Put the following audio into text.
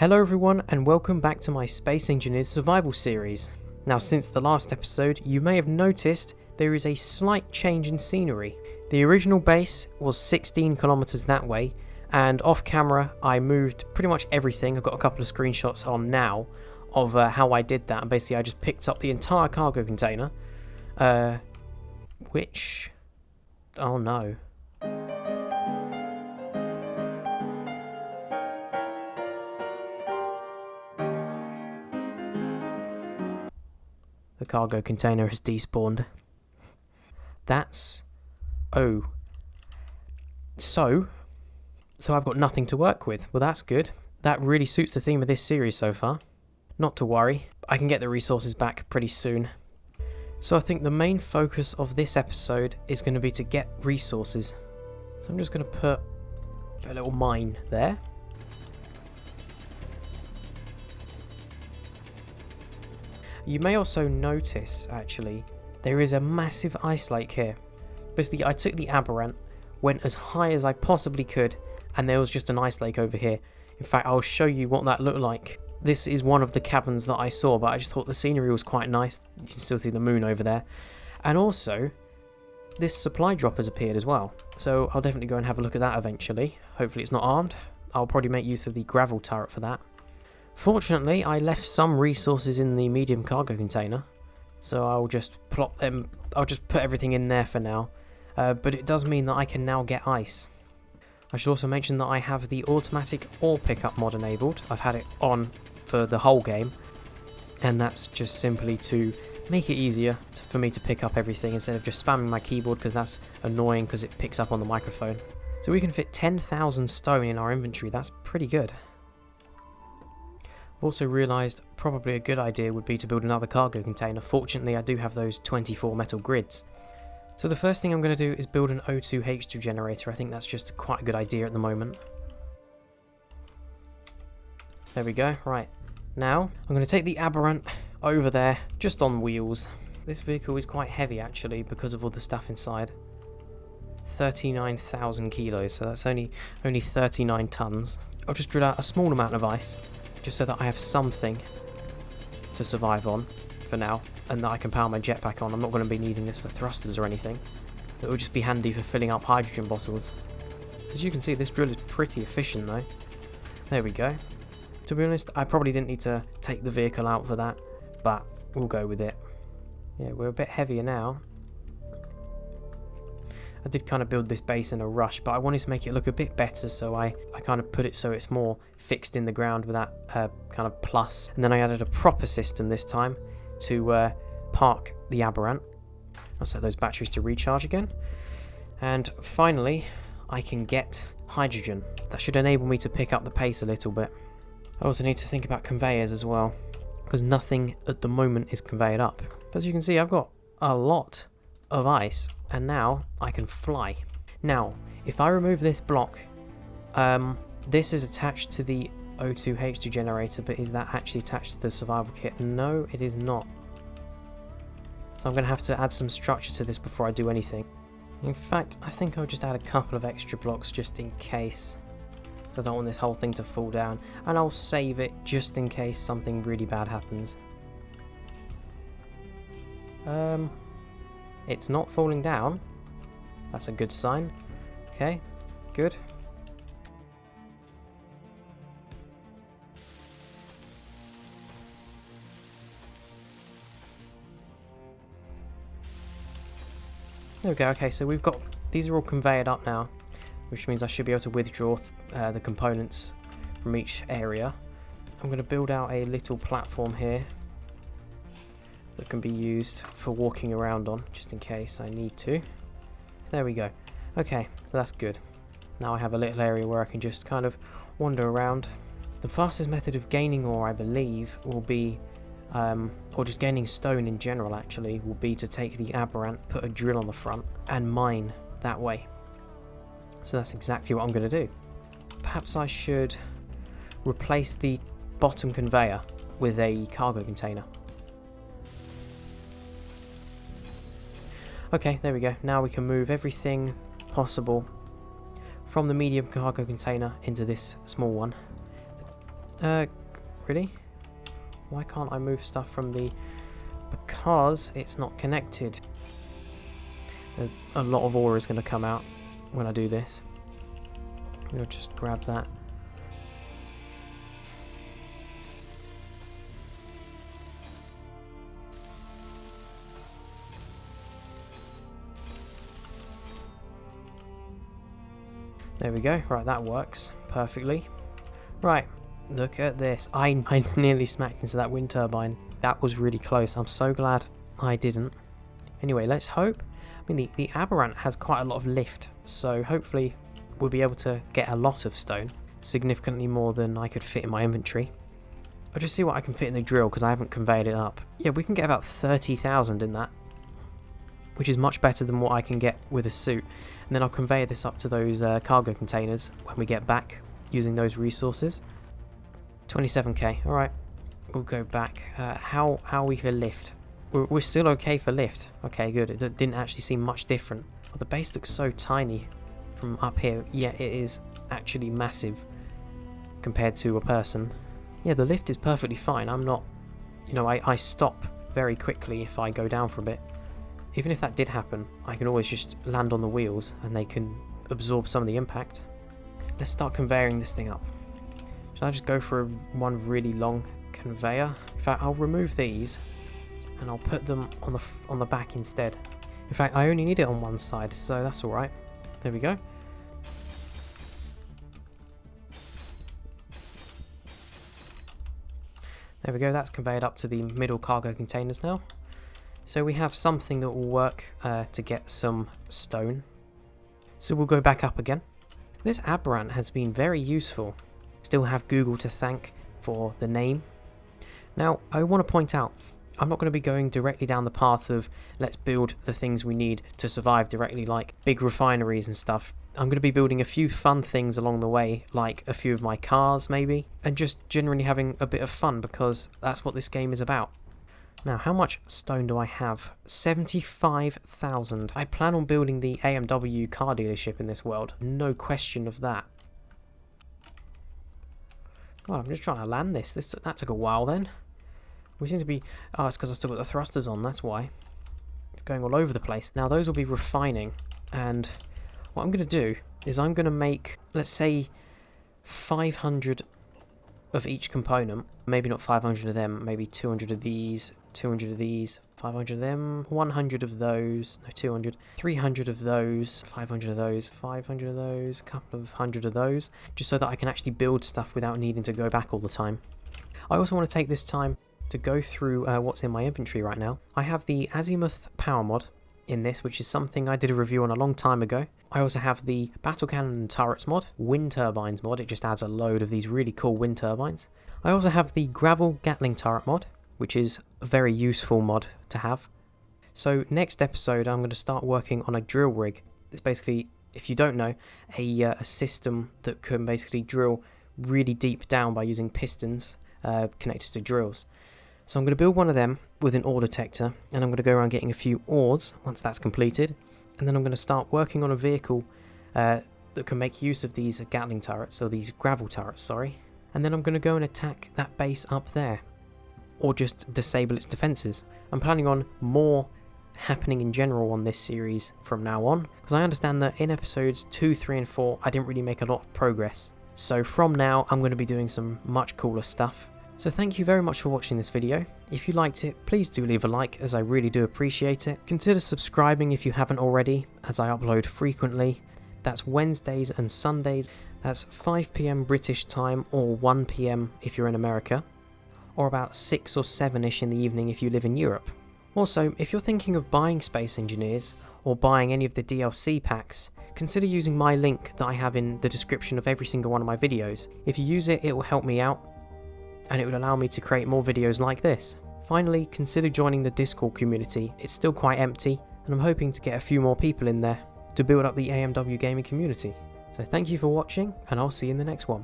Hello everyone and welcome back to my Space Engineers Survival series. Now since the last episode you may have noticed there is a slight change in scenery. The original base was 16 kilometers that way and off camera I moved pretty much everything. I've got a couple of screenshots on now of how I did that, and basically I just picked up the entire cargo container oh no. The cargo container has despawned. Oh. So I've got nothing to work with. Well, that's good. That really suits the theme of this series so far. Not to worry, I can get the resources back pretty soon. So I think the main focus of this episode is going to be to get resources. So I'm just going to put a little mine there. You may also notice, actually, there is a massive ice lake here. Basically, I took the Aberrant, went as high as I possibly could, and there was just an ice lake over here. In fact, I'll show you what that looked like. This is one of the caverns that I saw, but I just thought the scenery was quite nice. You can still see the moon over there. And also, this supply drop has appeared as well. So I'll definitely go and have a look at that eventually. Hopefully it's not armed. I'll probably make use of the gravel turret for that. Fortunately, I left some resources in the medium cargo container, so I'll just plop them. I'll just put everything in there for now, but it does mean that I can now get ice. I should also mention that I have the automatic ore pickup mod enabled. I've had it on for the whole game, and that's just simply to make it easier for me to pick up everything instead of just spamming my keyboard, because that's annoying because it picks up on the microphone. So we can fit 10,000 stone in our inventory. That's pretty good. I've also realised probably a good idea would be to build another cargo container. Fortunately, I do have those 24 metal grids. So the first thing I'm going to do is build an O2H2 generator. I think that's just quite a good idea at the moment. There we go. Right. Now, I'm going to take the Aberrant over there, just on wheels. This vehicle is quite heavy, actually, because of all the stuff inside. 39,000 kilos, so that's only 39 tons. I'll just drill out a small amount of ice, just so that I have something to survive on for now, and that I can power my jetpack on. I'm not going to be needing this for thrusters or anything. It will just be handy for filling up hydrogen bottles. As you can see, this drill is pretty efficient though. There we go. To be honest, I probably didn't need to take the vehicle out for that, but we'll go with it. Yeah, we're a bit heavier now. I did kind of build this base in a rush, but I wanted to make it look a bit better, so I kind of put it so it's more fixed in the ground with that kind of plus. And then I added a proper system this time to park the Aberrant. I'll set those batteries to recharge again. And finally, I can get hydrogen. That should enable me to pick up the pace a little bit. I also need to think about conveyors as well, because nothing at the moment is conveyed up. But as you can see, I've got a lot of ice, and now I can fly. Now, if I remove this block, this is attached to the O2H2 generator, but is that actually attached to the survival kit? No, it is not. So I'm going to have to add some structure to this before I do anything. In fact, I think I'll just add a couple of extra blocks just in case. So I don't want this whole thing to fall down, and I'll save it just in case something really bad happens. It's not falling down. That's a good sign. Okay, good. There we go. Okay, so we've got, these are all conveyed up now, which means I should be able to withdraw the components from each area. I'm going to build out a little platform here that can be used for walking around on, just in case I need to. There we go. Okay, so that's good. Now I have a little area where I can just kind of wander around. The fastest method of gaining ore, I believe, will be, or just gaining stone in general actually, will be to take the Aberrant, put a drill on the front, and mine that way. So that's exactly what I'm going to do. Perhaps I should replace the bottom conveyor with a cargo container. Okay, there we go. Now we can move everything possible from the medium cargo container into this small one. Really? Why can't I move stuff from the... Because it's not connected. A lot of ore is going to come out when I do this. We'll just grab that. There we go. Right, that works perfectly. Right, look at this. I nearly smacked into that wind turbine. That was really close. I'm so glad I didn't. Anyway, let's hope. I mean, the Aberrant has quite a lot of lift, so hopefully we'll be able to get a lot of stone. Significantly more than I could fit in my inventory. I'll just see what I can fit in the drill, because I haven't conveyed it up. Yeah, we can get about 30,000 in that, which is much better than what I can get with a suit. And then I'll convey this up to those cargo containers when we get back, using those resources. 27k, alright. We'll go back. How are we for lift? We're still okay for lift. Okay, good. It didn't actually seem much different. Oh, the base looks so tiny from up here. Yeah, it is actually massive compared to a person. Yeah, the lift is perfectly fine. I'm not... You know, I stop very quickly if I go down for a bit. Even if that did happen, I can always just land on the wheels and they can absorb some of the impact. Let's start conveying this thing up. Should I just go for one really long conveyor? In fact, I'll remove these and I'll put them on the back instead. In fact, I only need it on one side, so that's alright. There we go. There we go, that's conveyed up to the middle cargo containers now. So we have something that will work to get some stone. So we'll go back up again. This Aberrant has been very useful. Still have Google to thank for the name. Now, I want to point out, I'm not going to be going directly down the path of let's build the things we need to survive directly, like big refineries and stuff. I'm going to be building a few fun things along the way, like a few of my cars maybe, and just generally having a bit of fun because that's what this game is about. Now, how much stone do I have? 75,000. I plan on building the AMW car dealership in this world. No question of that. God, I'm just trying to land this. That took a while then. We seem to be... Oh, it's because I still got the thrusters on, that's why. It's going all over the place. Now, those will be refining. And what I'm going to do is I'm going to make, let's say, 500 of each component. Maybe not 500 of them, maybe 200 of these, 200 of these, 500 of them, 100 of those, no 200, 300 of those, 500 of those, 500 of those, a couple of hundred of those, just so that I can actually build stuff without needing to go back all the time. I also want to take this time to go through what's in my inventory right now. I have the Azimuth power mod in this, which is something I did a review on a long time ago. I also have the battle cannon and turrets mod, wind turbines mod, it just adds a load of these really cool wind turbines. I also have the gravel Gatling turret mod, which is a very useful mod to have. So next episode I'm going to start working on a drill rig. It's basically, if you don't know, a system that can basically drill really deep down by using pistons connected to drills. So I'm going to build one of them with an ore detector, and I'm going to go around getting a few ores once that's completed, and then I'm going to start working on a vehicle that can make use of these Gatling turrets, or these gravel turrets, sorry. And then I'm going to go and attack that base up there, or just disable its defences. I'm planning on more happening in general on this series from now on, because I understand that in episodes 2, 3 and 4 I didn't really make a lot of progress. So from now I'm going to be doing some much cooler stuff. So thank you very much for watching this video. If you liked it, please do leave a like, as I really do appreciate it. Consider subscribing if you haven't already, as I upload frequently. That's Wednesdays and Sundays. That's 5 PM British time, or 1 PM if you're in America, or about 6 or 7ish in the evening if you live in Europe. Also, if you're thinking of buying Space Engineers, or buying any of the DLC packs, consider using my link that I have in the description of every single one of my videos. If you use it, it will help me out, and it would allow me to create more videos like this. Finally, consider joining the Discord community. It's still quite empty, and I'm hoping to get a few more people in there to build up the AMW gaming community. So thank you for watching, and I'll see you in the next one.